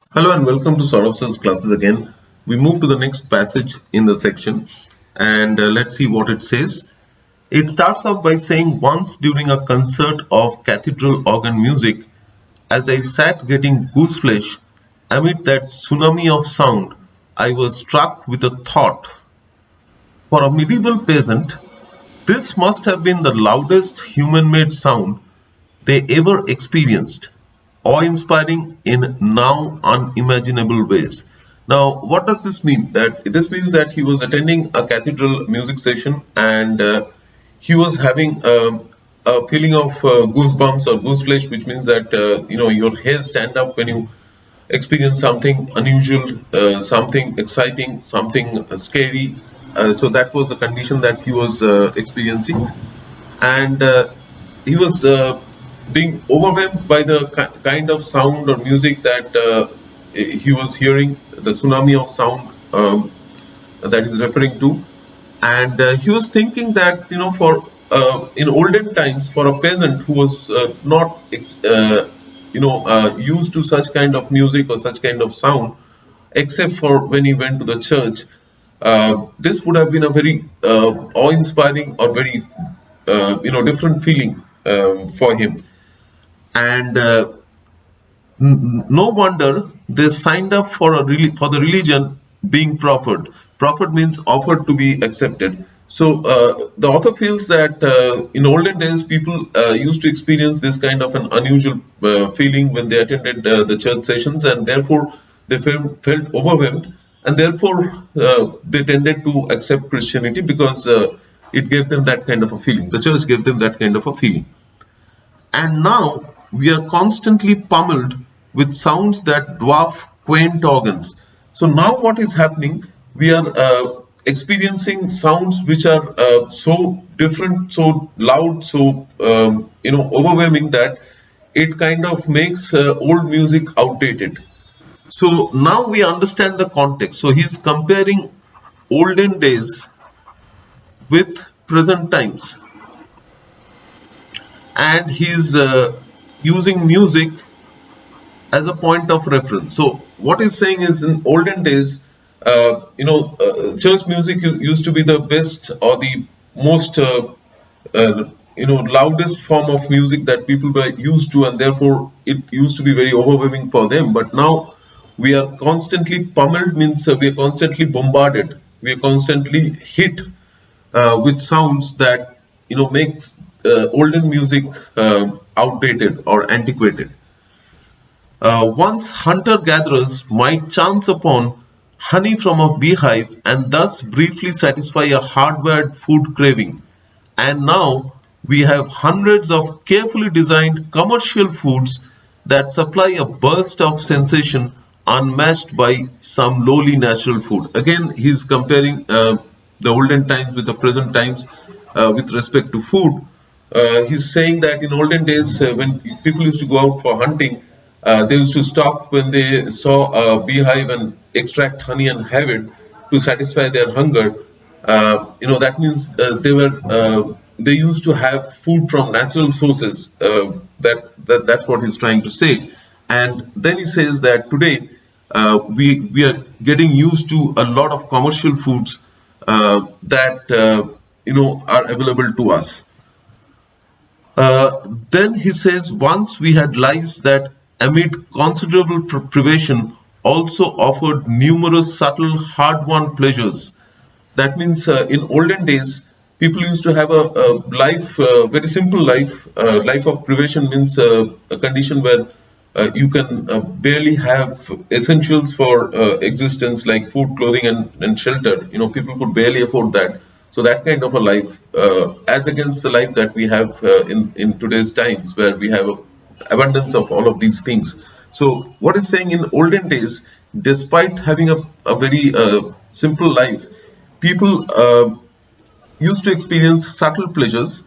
Hello and welcome to Saurav's classes again. We move to the next passage in the section and let's see what it says. It starts off by saying, once during a concert of cathedral organ music, as I sat getting gooseflesh amid that tsunami of sound, I was struck with a thought. For a medieval peasant, this must have been the loudest human-made sound they ever experienced, awe-inspiring in now unimaginable ways. Now, what does this mean? This means that he was attending a cathedral music session and he was having a feeling of goosebumps or gooseflesh, which means that your hairs stand up when you experience something unusual, something exciting, something scary. So that was the condition that he was experiencing, and he was being overwhelmed by the kind of sound or music that he was hearing, the tsunami of sound that he's referring to. And he was thinking that, for in olden times, for a peasant who was not used to such kind of music or such kind of sound, except for when he went to the church, this would have been a very awe-inspiring or very different feeling for him. And no wonder they signed up for for the religion being proffered. Proffered means offered to be accepted. So the author feels that in olden days people used to experience this kind of an unusual feeling when they attended the church sessions, and therefore they felt overwhelmed, and therefore they tended to accept Christianity because it gave them that kind of a feeling. The church gave them that kind of a feeling. And now we are constantly pummeled with sounds that dwarf quaint organs. So now what is happening? We are experiencing sounds which are so different, so loud, so overwhelming that it kind of makes old music outdated. So now we understand the context. So he's comparing olden days with present times, and he's using music as a point of reference. So what he's saying is, in olden days, church music used to be the best or the most loudest form of music that people were used to, and therefore it used to be very overwhelming for them. But now we are constantly pummeled, means we are constantly bombarded, we are constantly hit with sounds that makes olden music outdated or antiquated. Once hunter-gatherers might chance upon honey from a beehive and thus briefly satisfy a hardwired food craving. And now we have hundreds of carefully designed commercial foods that supply a burst of sensation unmatched by some lowly natural food. Again, he's comparing the olden times with the present times with respect to food. He's saying that in olden days, when people used to go out for hunting, they used to stop when they saw a beehive and extract honey and have it to satisfy their hunger. That means they used to have food from natural sources. That's what he's trying to say. And then he says that today we are getting used to a lot of commercial foods that are available to us. Then he says, once we had lives that, amid considerable privation, also offered numerous subtle, hard-won pleasures. That means in olden days, people used to have a life, very simple life. Life of privation means a condition where you can barely have essentials for existence like food, clothing, and shelter. People could barely afford that. So that kind of a life, as against the life that we have in today's times, where we have abundance of all of these things. So what is saying, in olden days, despite having a very simple life, people used to experience subtle pleasures,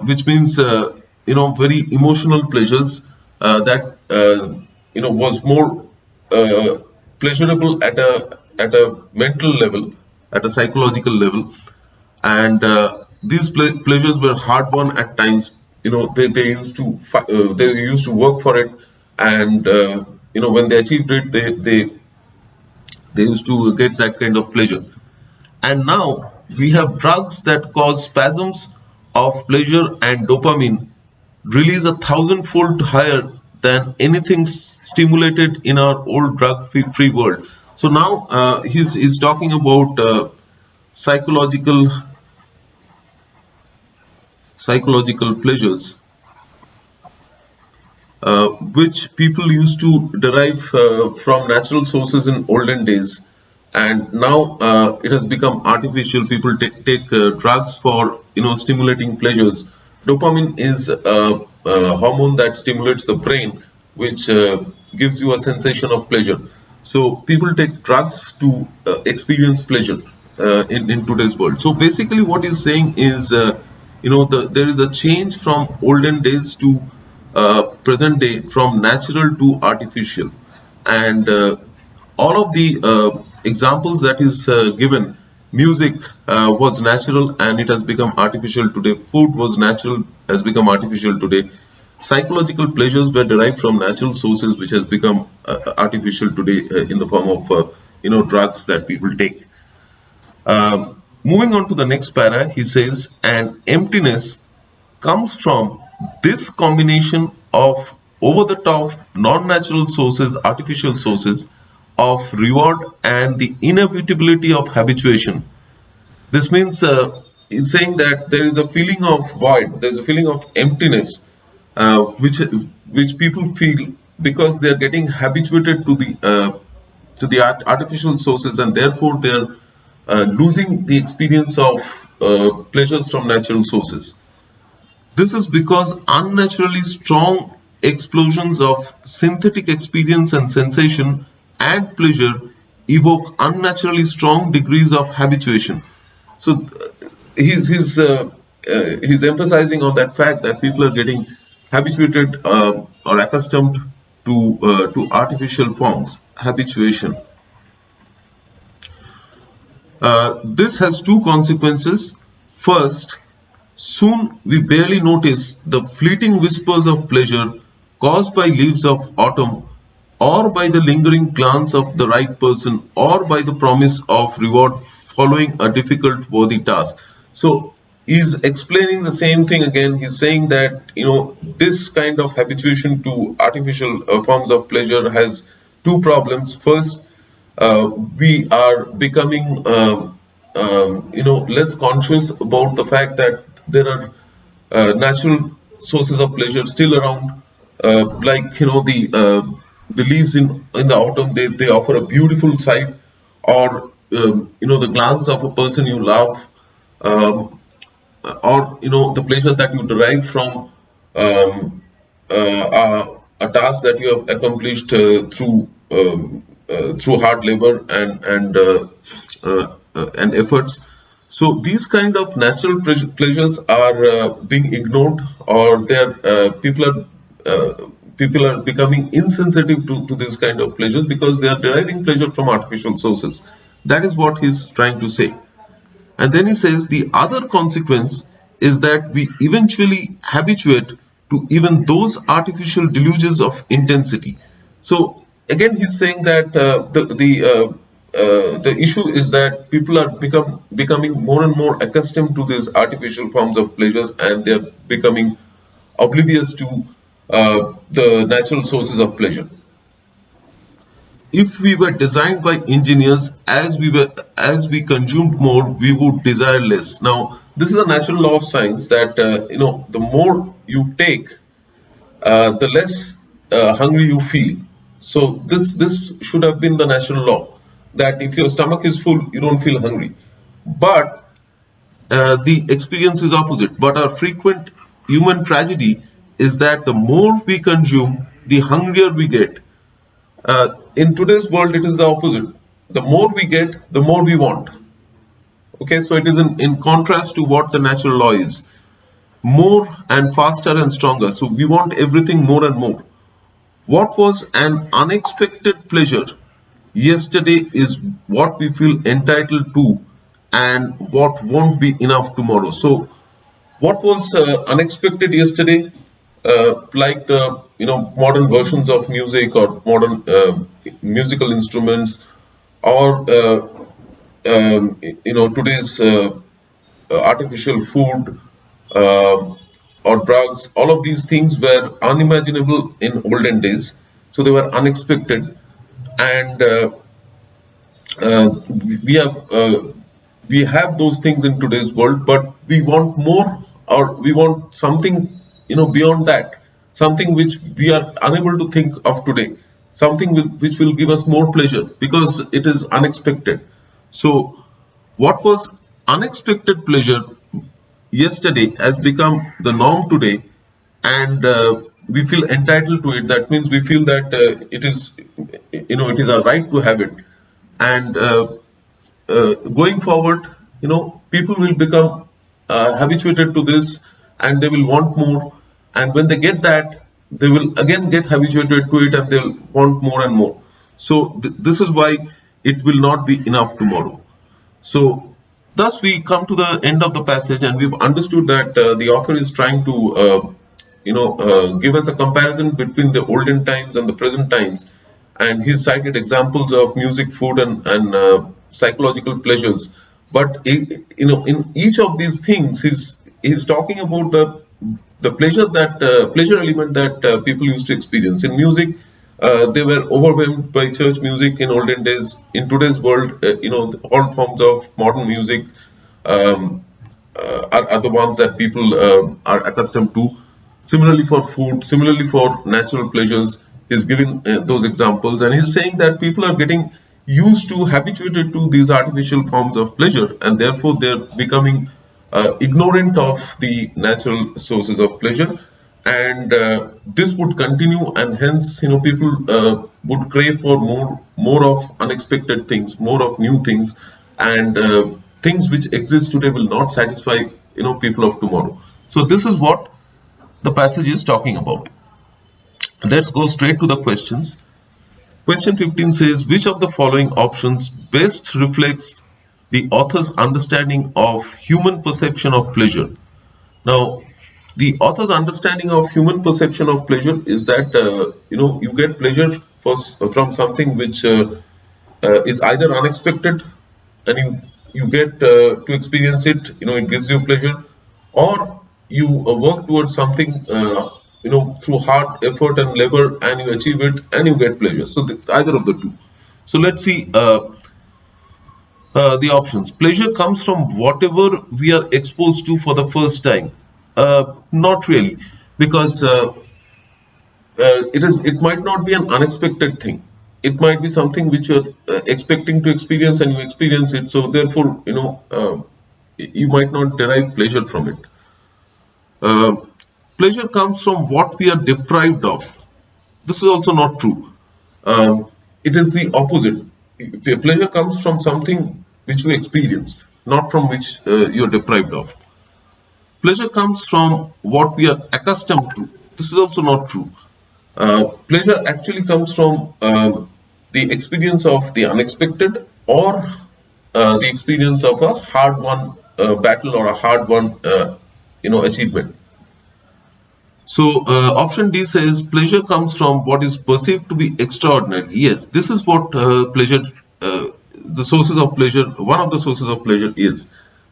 which means very emotional pleasures that was more pleasurable at a mental level, at a psychological level, and these pleasures were hard won at times. They used to work for it, and when they achieved it, they used to get that kind of pleasure. And now we have drugs that cause spasms of pleasure, and dopamine release 1,000-fold higher than anything stimulated in our old drug-free world. So now he's talking about psychological pleasures, which people used to derive from natural sources in olden days, and now it has become artificial. People take drugs for stimulating pleasures. Dopamine is a hormone that stimulates the brain, which gives you a sensation of pleasure. So people take drugs to experience pleasure in today's world. So basically what he's saying is there is a change from olden days to present day, from natural to artificial. And all of the examples that is given, music was natural and it has become artificial today. Food was natural, has become artificial today. Psychological pleasures were derived from natural sources, which has become artificial today in the form of drugs that people take. Moving on to the next para, he says, and emptiness comes from this combination of over-the-top non-natural sources, artificial sources of reward, and the inevitability of habituation. This means it's saying that there is a feeling of void, there is a feeling of emptiness, which people feel because they are getting habituated to the artificial sources, and therefore they are losing the experience of pleasures from natural sources. This is because unnaturally strong explosions of synthetic experience and sensation and pleasure evoke unnaturally strong degrees of habituation. So he's emphasizing on that fact that people are getting habituated or accustomed to artificial forms, habituation. This has two consequences. First, soon we barely notice the fleeting whispers of pleasure caused by leaves of autumn, or by the lingering glance of the right person, or by the promise of reward following a difficult worthy task. So he's explaining the same thing again. He's saying that this kind of habituation to artificial forms of pleasure has two problems. First, we are becoming less conscious about the fact that there are natural sources of pleasure still around, like the leaves in the autumn. They offer a beautiful sight, or the glance of a person you love, or the pleasure that you derive from a task that you have accomplished through hard labor and efforts. So these kind of natural pleasures are being ignored, or people are becoming insensitive to this kind of pleasures because they are deriving pleasure from artificial sources. That is what he's trying to say. And then he says the other consequence is that we eventually habituate to even those artificial deluges of intensity. So again, he's saying that the issue is that people are becoming more and more accustomed to these artificial forms of pleasure, and they are becoming oblivious to the natural sources of pleasure. If we were designed by engineers, as we consumed more, we would desire less. Now, this is a natural law of science that the more you take, the less hungry you feel. So this should have been the natural law, that if your stomach is full, you don't feel hungry. But the experience is opposite. But our frequent human tragedy is that the more we consume, the hungrier we get. In today's world, it is the opposite. The more we get, the more we want. Okay, so it is in contrast to what the natural law is. More and faster and stronger. So we want everything more and more. What was an unexpected pleasure yesterday is what we feel entitled to, and what won't be enough tomorrow. So what was unexpected yesterday, like the modern versions of music or modern musical instruments, or today's artificial food, um or drugs. All of these things were unimaginable in olden days, so they were unexpected. And we have those things in today's world, but we want more, or we want something beyond that, something which we are unable to think of today, something which will give us more pleasure because it is unexpected. So what was unexpected pleasure yesterday has become the norm today, and we feel entitled to it. That means we feel that it is our right to have it. And going forward, people will become habituated to this, and they will want more. And when they get that, they will again get habituated to it, and they'll want more and more. So this is why it will not be enough tomorrow. So thus we come to the end of the passage, and we've understood that the author is trying to give us a comparison between the olden times and the present times, and he cited examples of music, food, and psychological pleasures. But in each of these things, he's talking about the pleasure element that people used to experience in music. They were overwhelmed by church music in olden days. In today's world, all forms of modern music um, are the ones that people are accustomed to. Similarly for food, similarly for natural pleasures, he's giving those examples, and he's saying that people are getting used to, habituated to these artificial forms of pleasure, and therefore they're becoming ignorant of the natural sources of pleasure. And this would continue, and hence people would crave for more of unexpected things, more of new things, and things which exist today will not satisfy people of tomorrow. So this is what the passage is talking about. Let's go straight to the questions. Question 15 says, which of the following options best reflects the author's understanding of human perception of pleasure? Now, the author's understanding of human perception of pleasure is that you get pleasure from something which is either unexpected, and you get to experience it. It gives you pleasure, or you work towards something through hard effort and labor, and you achieve it and you get pleasure. So either of the two. So let's see the options. Pleasure comes from whatever we are exposed to for the first time. Not really, because it might not be an unexpected thing. It might be something which you're expecting to experience, and you experience it. So therefore, you might not derive pleasure from it. Pleasure comes from what we are deprived of. This is also not true. It is the opposite. Pleasure comes from something which we experience, not from which you are deprived of. Pleasure comes from what we are accustomed to. This is also not true. Pleasure actually comes from the experience of the unexpected, or the experience of a hard-won battle, or a hard-won achievement. So option D says pleasure comes from what is perceived to be extraordinary. Yes, this is what pleasure, the sources of pleasure, one of the sources of pleasure is.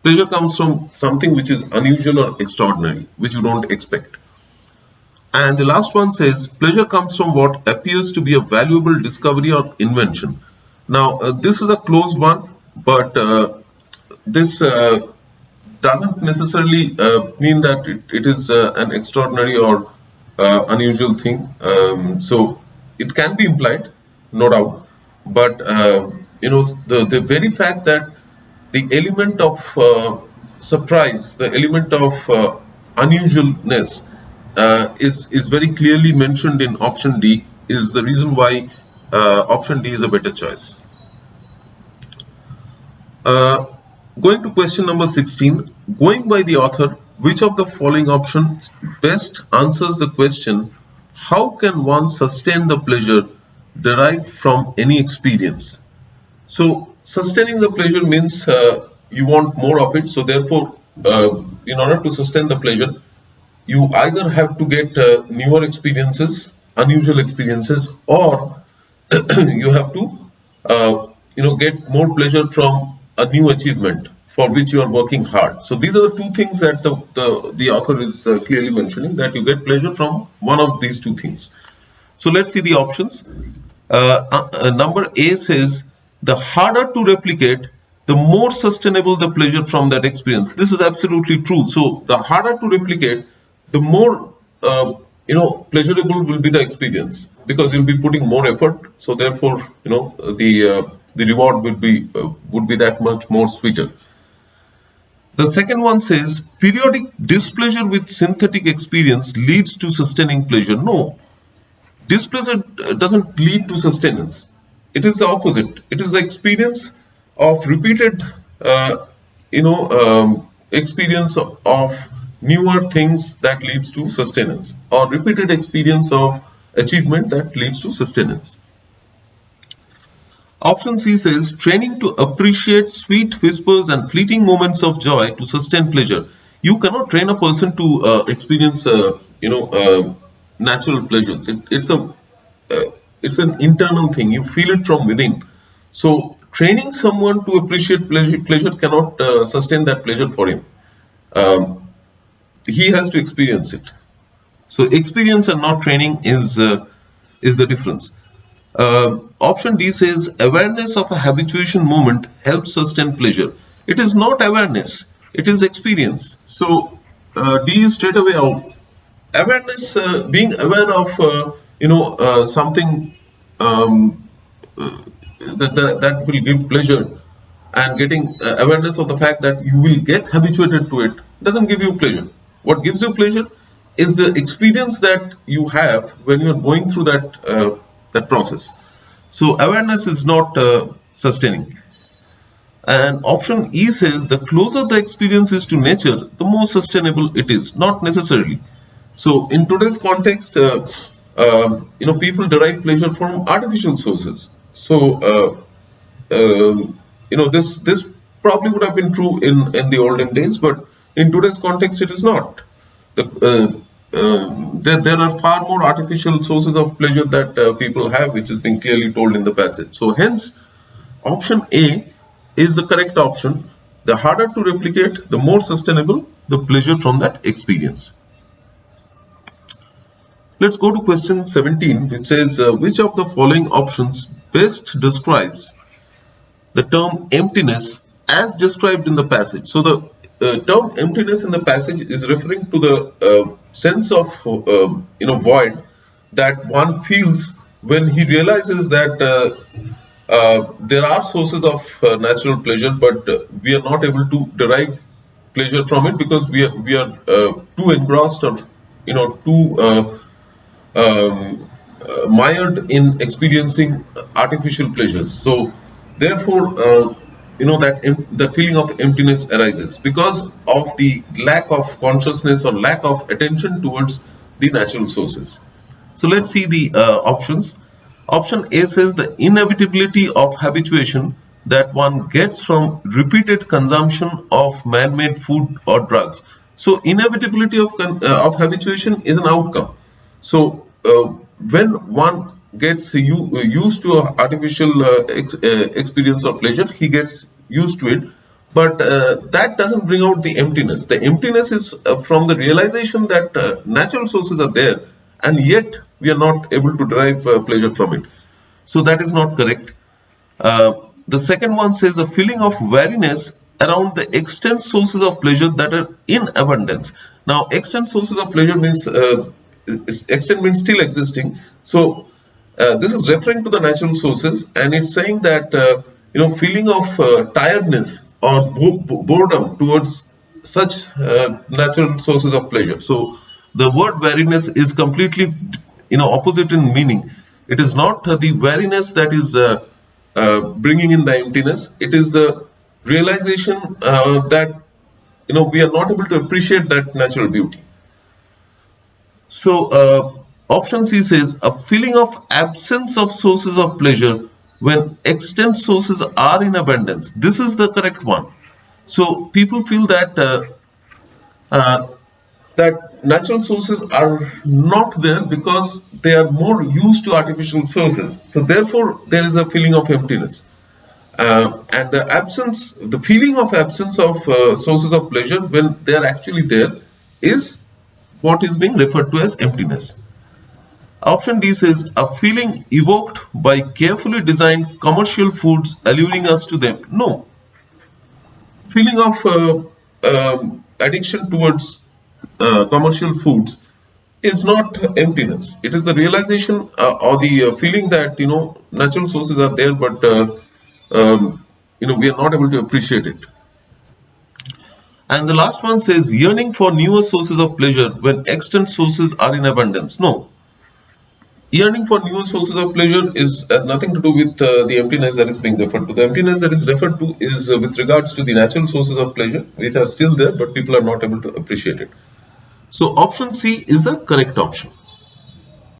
Pleasure comes from something which is unusual or extraordinary, which you don't expect. And the last one says pleasure comes from what appears to be a valuable discovery or invention. Now this is a close one, but this doesn't necessarily mean that it is an extraordinary or unusual thing. So it can be implied, no doubt, but the very fact that the element of surprise, the element of unusualness is very clearly mentioned in option D, is the reason why option D is a better choice. Going to question number 16, going by the author, which of the following options best answers the question, how can one sustain the pleasure derived from any experience? So sustaining the pleasure means you want more of it. So therefore, in order to sustain the pleasure, you either have to get newer experiences, unusual experiences, or you have to get more pleasure from a new achievement for which you are working hard. So these are the two things that the author is clearly mentioning, that you get pleasure from one of these two things. So let's see the options. Number A says, the harder to replicate, the more sustainable the pleasure from that experience. This is absolutely true. So the harder to replicate, the more pleasurable will be the experience, because you'll be putting more effort. So therefore, the reward would be that much more sweeter. The second one says, periodic displeasure with synthetic experience leads to sustaining pleasure. No, displeasure doesn't lead to sustenance. It is the opposite. It is the experience of repeated, experience of newer things that leads to sustenance, or repeated experience of achievement that leads to sustenance. Option C says, training to appreciate sweet whispers and fleeting moments of joy to sustain pleasure. You cannot train a person to experience, natural pleasures. It's an internal thing. You feel it from within. So training someone to appreciate pleasure cannot sustain that pleasure for him. He has to experience it. So experience and not training is the difference. Option D says, awareness of a habituation moment helps sustain pleasure. It is not awareness, it is experience. So D is straight away out. Awareness, being aware of something that will give pleasure, and getting awareness of the fact that you will get habituated to it, doesn't give you pleasure. What gives you pleasure is the experience that you have when you are going through that process. So awareness is not sustaining. And option E says, the closer the experience is to nature, the more sustainable it is. Not necessarily. So in today's context, people derive pleasure from artificial sources. So this probably would have been true in the olden days, but in today's context, it is not. There are far more artificial sources of pleasure that people have, which is being clearly told in the passage. So hence, option A is the correct option. The harder to replicate, the more sustainable the pleasure from that experience. Let's go to question 17, which says, which of the following options best describes the term emptiness as described in the passage? So the term emptiness in the passage is referring to the sense of void that one feels when he realizes that there are sources of natural pleasure, but we are not able to derive pleasure from it because we are too engrossed or too mired in experiencing artificial pleasures. So therefore, that feeling of emptiness arises because of the lack of consciousness or lack of attention towards the natural sources. So let's see the options. Option A says, the inevitability of habituation that one gets from repeated consumption of man-made food or drugs. So inevitability of habituation is an outcome. So when one gets used to an artificial experience of pleasure, he gets used to it, but that doesn't bring out the emptiness. The emptiness is from the realization that natural sources are there, and yet we are not able to derive pleasure from it. So that is not correct. The second one says, a feeling of weariness around the extant sources of pleasure that are in abundance. Now, extant sources of pleasure means extent means still existing. So this is referring to the natural sources, and it's saying that feeling of tiredness or boredom towards such natural sources of pleasure. So the word weariness is completely opposite in meaning. It is not the weariness that is bringing in the emptiness. It is the realization that we are not able to appreciate that natural beauty. So option C says, a feeling of absence of sources of pleasure when extant sources are in abundance. This is the correct one. So people feel that that natural sources are not there because they are more used to artificial sources. So therefore, there is a feeling of emptiness. And the feeling of absence of sources of pleasure when they are actually there is what is being referred to as emptiness. Option D says a feeling evoked by carefully designed commercial foods alluring us to them. No, feeling of addiction towards commercial foods is not emptiness. It is the realization or the feeling that natural sources are there, but we are not able to appreciate it. And the last one says yearning for newer sources of pleasure when extant sources are in abundance. No, yearning for newer sources of pleasure has nothing to do with the emptiness that is being referred to. The emptiness that is referred to is with regards to the natural sources of pleasure, which are still there, but people are not able to appreciate it. So option C is the correct option.